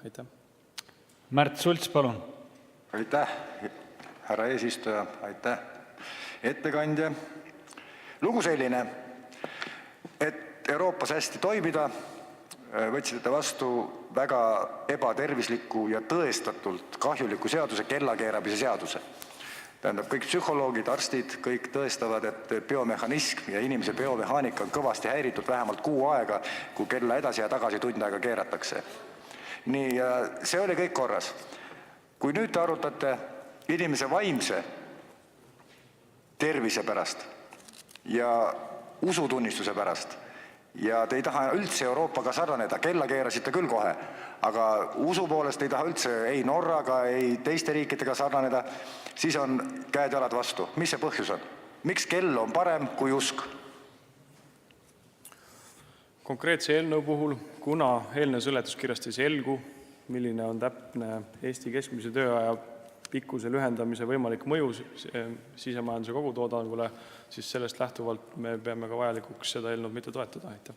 Aitäh. Märt Sults, palun. Aitäh, härra eesistuja, aitäh, ettekandja. Lugu selline, et Euroopas hästi toimida, võtsite vastu väga ebatervisliku ja tõestatult kahjuliku seaduse, kellakeeramise seaduse. Tähendab, kõik psühholoogid, arstid, kõik tõestavad, et biomehhanism ja inimese biomehaanika on kõvasti häiritud vähemalt 6 aega, kui kella edasi ja tagasi tund aega keeratakse. Nii, see oli kõik korras. Kui nüüd te arutate inimese vaimse tervise pärast ja usutunnistuse pärast ja te ei taha üldse Euroopaga sarnaneda, kella keerasite küll kohe, aga usu poolest ei taha üldse ei Norraga, ei teiste riikidega sarnaneda, siis on käed-jalad vastu. Mis see põhjus on? Miks kell on parem kui usk? Konkreetse eelnõu puhul, kuna eelnõu seletuskirjast ei selgu, milline on täpne Eesti keskmise tööaja pikkuse lühendamise võimalik mõju sisemajanduse kogutoodangule, siis sellest lähtuvalt me peame ka vajalikuks seda eelnõu mitte toetada. Aitäh.